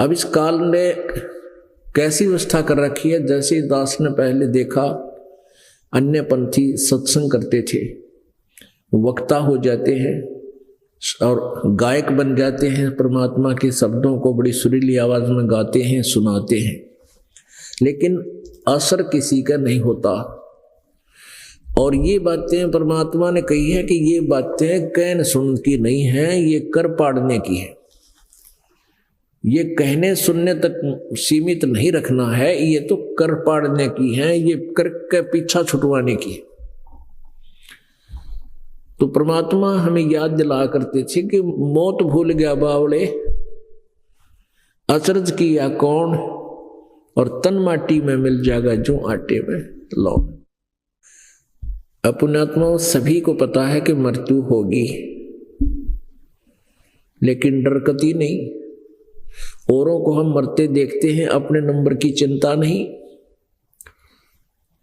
अब इस काल ने कैसी व्यवस्था कर रखी है, जैसे दास ने पहले देखा अन्य पंथी सत्संग करते थे, वक्ता हो जाते हैं और गायक बन जाते हैं, परमात्मा के शब्दों को बड़ी सुरीली आवाज में गाते हैं, सुनाते हैं, लेकिन असर किसी का नहीं होता। और ये बातें परमात्मा ने कही है कि ये बातें कहन सुन की नहीं है, ये कर पाड़ने की है। ये कहने सुनने तक सीमित नहीं रखना है, ये तो कर पाड़ने की है, ये कर के पीछा छुटवाने की है। तो परमात्मा हमें याद दिला करते थे कि मौत भूल गया बावड़े, अचरज किया कौन, और तन माटी में मिल जाएगा जो आटे में लौट। पुण्यात्मा सभी को पता है कि मृत्यु होगी, लेकिन डरकती नहीं। औरों को हम मरते देखते हैं, अपने नंबर की चिंता नहीं।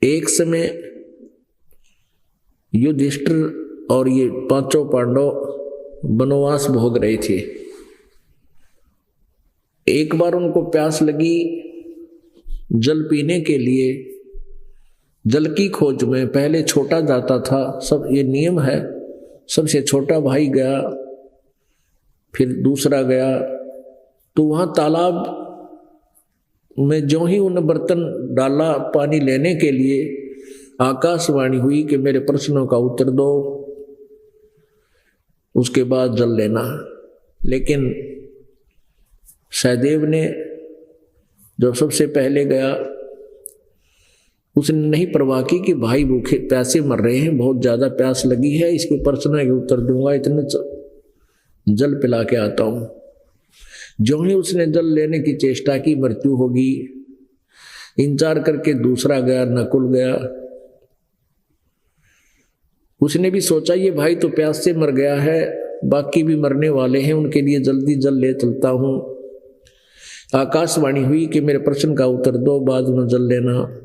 एक समय युधिष्ठिर और ये पांचों पांडव वनवास भोग रहे थे। एक बार उनको प्यास लगी, जल पीने के लिए जल की खोज में पहले छोटा जाता था, सब ये नियम है, सबसे छोटा भाई गया, फिर दूसरा गया। तो वहां तालाब में जो ही उन्हें बर्तन डाला पानी लेने के लिए, आकाशवाणी हुई कि मेरे प्रश्नों का उत्तर दो, उसके बाद जल लेना। लेकिन सहदेव ने जो सबसे पहले गया, उसने नहीं परवाह की कि भाई भूखे प्यासे मर रहे हैं, बहुत ज्यादा प्यास लगी है, इसके प्रश्न के उत्तर दूंगा, इतने जल पिला के आता हूं। जो ही उसने जल लेने की चेष्टा की, मृत्यु होगी। इंतजार करके दूसरा गया, नकुल गया। उसने भी सोचा ये भाई तो प्यास से मर गया है, बाकी भी मरने वाले हैं, उनके लिए जल्दी जल ले चलता हूं। आकाशवाणी हुई कि मेरे प्रश्न का उत्तर दो, बाद में जल लेना।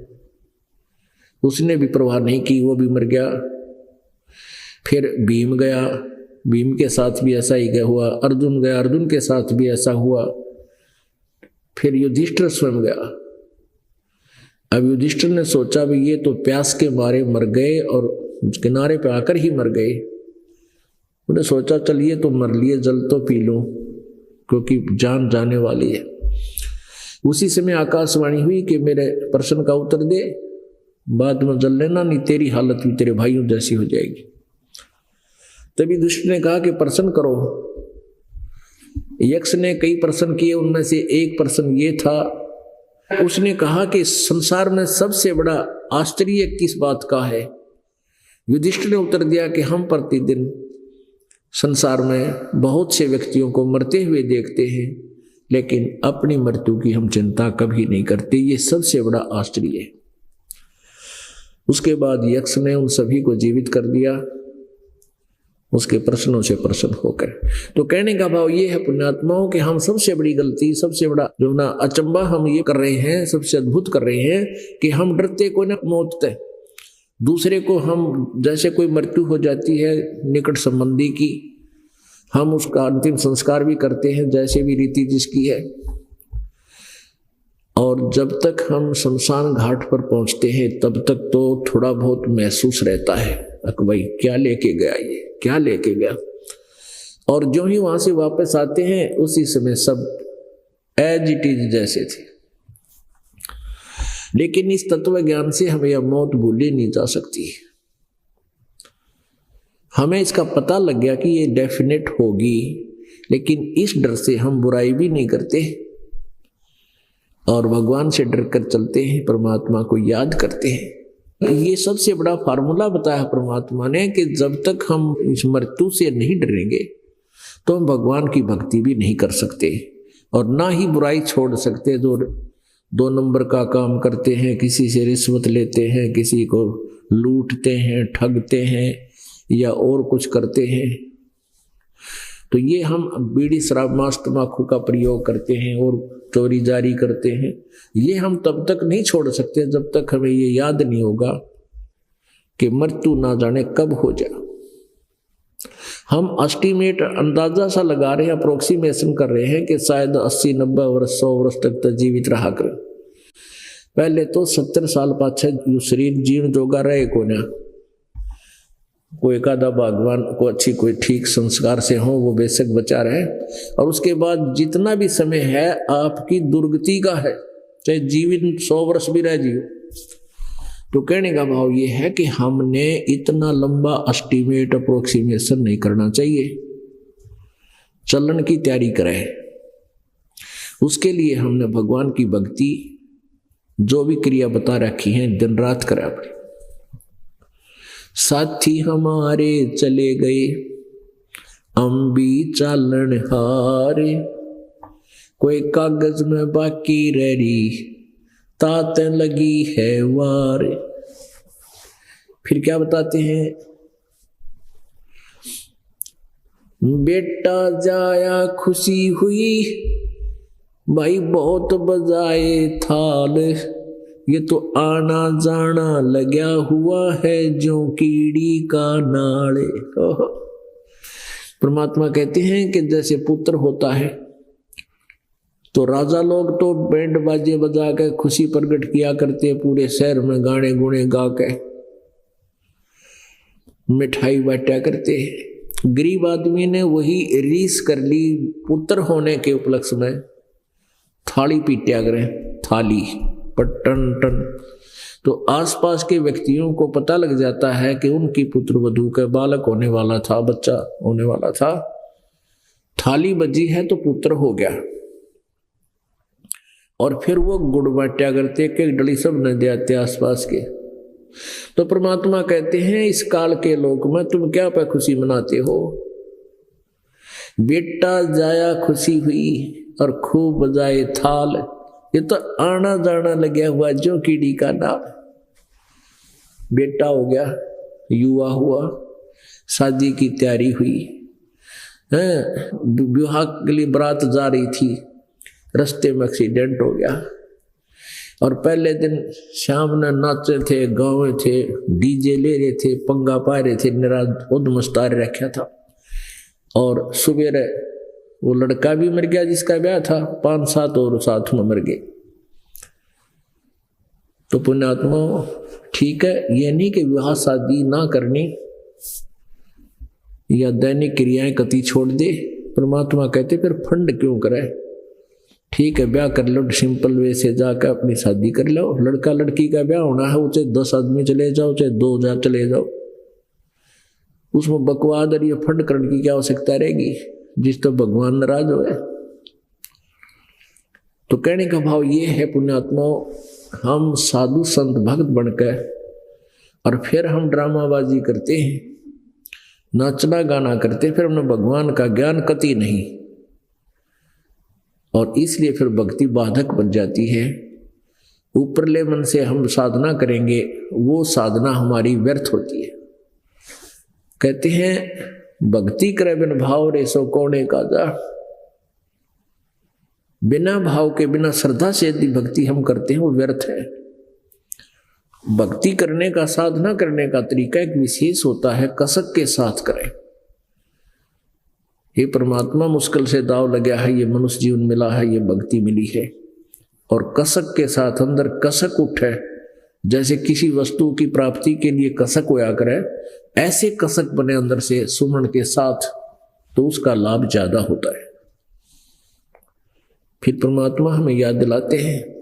उसने भी परवाह नहीं की, वो भी मर गया। फिर भीम गया, भीम के साथ भी ऐसा ही हुआ। अर्जुन गया, अर्जुन के साथ भी ऐसा हुआ। फिर युधिष्ठिर स्वयं गया। अब युधिष्ठिर ने सोचा भी ये तो प्यास के मारे मर गए और किनारे पे आकर ही मर गए। उन्हें सोचा चलिए तो मर लिए, जल तो पी लूं, क्योंकि जान जाने वाली है। उसी समय आकाशवाणी हुई कि मेरे प्रश्न का उत्तर दे, बाद में जल लेना, नहीं तेरी हालत भी तेरे भाइयों जैसी हो जाएगी। तभी दुष्ट ने कहा कि प्रश्न करो। यक्ष ने कई प्रश्न किए, उनमें से एक प्रश्न ये था, उसने कहा कि संसार में सबसे बड़ा आश्चर्य किस बात का है। युधिष्ठिर ने उत्तर दिया कि हम प्रतिदिन संसार में बहुत से व्यक्तियों को मरते हुए देखते हैं, लेकिन अपनी मृत्यु की हम चिंता कभी नहीं करते, ये सबसे बड़ा आश्चर्य है। उसके बाद यक्ष ने उन सभी को जीवित कर दिया, उसके प्रश्नों से प्रसन्न होकर। तो कहने का भाव ये है पुण्यात्माओं कि हम सबसे बड़ी गलती, सबसे बड़ा जो ना अचंबा हम ये कर रहे हैं, सबसे अद्भुत कर रहे हैं कि हम डरते को ना मौत से। दूसरे को हम, जैसे कोई मृत्यु हो जाती है निकट संबंधी की, हम उसका अंतिम संस्कार भी करते हैं, जैसे भी रीति जिसकी है। और जब तक हम शमशान घाट पर पहुंचते हैं तब तक तो थोड़ा बहुत महसूस रहता है कि भाई क्या लेके गया, ये क्या लेके गया। और जो ही वहां से वापस आते हैं उसी समय सब एज इट इज जैसे थे। लेकिन इस तत्व ज्ञान से हमें यह मौत भूली नहीं जा सकती। हमें इसका पता लग गया कि ये डेफिनेट होगी, लेकिन इस डर से हम बुराई भी नहीं करते और भगवान से डर कर चलते हैं, परमात्मा को याद करते हैं। ये सबसे बड़ा फार्मूला बताया परमात्मा ने कि जब तक हम इस मृत्यु से नहीं डरेंगे तो हम भगवान की भक्ति भी नहीं कर सकते और ना ही बुराई छोड़ सकते। जो 2 नंबर का काम करते हैं, किसी से रिश्वत लेते हैं, किसी को लूटते हैं, ठगते हैं या और कुछ करते हैं, तो ये हम बीड़ी शराब मांस तंबाकू का प्रयोग करते हैं और चोरी जारी करते हैं, ये हम तब तक नहीं छोड़ सकते जब तक हमें ये याद नहीं होगा कि मृत्यु ना जाने कब हो जाए। हम एस्टिमेट अंदाजा सा लगा रहे हैं, अप्रोक्सीमेशन कर रहे हैं कि शायद 80-90 वर्ष 100 वर्ष तक तो जीवित रहा कर। पहले तो 70 साल पाछे शरीर जीवन जोगा रहे को ना, कोई एकादा भगवान को अच्छी कोई ठीक संस्कार से हो वो बेशक बचा रहे, और उसके बाद जितना भी समय है आपकी दुर्गति का है, चाहे जीवन 100 वर्ष भी रह जियो। तो कहने का भाव ये है कि हमने इतना लंबा एस्टिमेट अप्रोक्सीमेशन नहीं करना चाहिए, चलन की तैयारी करें। उसके लिए हमने भगवान की भक्ति जो भी क्रिया बता रखी है दिन रात करें अपनी। साथी हमारे चले गए हम भी चालन हारे, कोई कागज में बाकी रह रही तात लगी है वार। फिर क्या बताते हैं, बेटा जाया खुशी हुई भाई बहुत बजाए थाल, ये तो आना जाना लगा हुआ है जो कीड़ी का नाले। परमात्मा कहते हैं कि जैसे पुत्र होता है तो राजा लोग तो बैंड बाजे बजा के खुशी प्रकट किया करते, पूरे शहर में गाने गुणे गा के मिठाई बांटा करते। गरीब आदमी ने वही रीस कर ली, पुत्र होने के उपलक्ष्य में थाली पीटा करें, थाली पर टन टन। तो आसपास के व्यक्तियों को पता लग जाता है कि उनकी पुत्र वधू का बालक होने वाला था, बच्चा होने वाला था, थाली बजी है तो पुत्र हो गया। और फिर वो गुड़ बांटा करते, एक डली सब न देते आसपास के। तो परमात्मा कहते हैं इस काल के लोक में तुम क्या पे खुशी मनाते हो, बेटा जाया खुशी हुई और खूब बजाए थाल, ये तो आना जाना लगा हुआ जो कीड़ी का नाल। बेटा हो गया, युवा हुआ, शादी की तैयारी हुई है, विवाह के लिए बारात जा रही थी, रास्ते में एक्सीडेंट हो गया। और पहले दिन शाम ने नाचे थे, गाँव थे, डीजे ले रहे थे, पंगा पा रहे थे, निराज उद्मस्तार रखा था। और सुबह वो लड़का भी मर गया जिसका ब्याह था, 5-7 और साथ में मर गए। तो पुण्यात्मा ठीक है, ये नहीं कि विवाह शादी ना करनी या दैनिक क्रियाएं कति छोड़ दे। परमात्मा कहते फिर फंड क्यों करे, ठीक है ब्याह कर लो, सिंपल वे से जाकर अपनी शादी कर लो। लड़का लड़की का ब्याह होना है, चाहे 10 आदमी चले जाओ, चाहे 2 चले जाओ, उसमें बकवाद और ये फंड करने की क्या आवश्यकता रहेगी, जिस तो भगवान नाराज हो। तो कहने का भाव ये है पुण्यात्माओं, हम साधु संत भक्त बनकर और फिर हम ड्रामाबाजी करते हैं, नाचना गाना करते, फिर हमने भगवान का ज्ञान कति नहीं, और इसलिए फिर भक्ति बाधक बन जाती है। ऊपरले मन से हम साधना करेंगे, वो साधना हमारी व्यर्थ होती है। कहते हैं भक्ति करे बिन भाव रे सो कौने काजा, बिना भाव के बिना श्रद्धा से यदि भक्ति हम करते हैं वो व्यर्थ है। भक्ति करने का, साधना करने का तरीका एक विशेष होता है, कसक के साथ करें। ये परमात्मा मुश्किल से दाव लगा है, ये मनुष्य जीवन मिला है, ये भक्ति मिली है, और कसक के साथ अंदर कसक उठे, जैसे किसी वस्तु की प्राप्ति के लिए कसक होया करे, ऐसे कसक बने अंदर से सुमन के साथ, तो उसका लाभ ज्यादा होता है। फिर परमात्मा हमें याद दिलाते हैं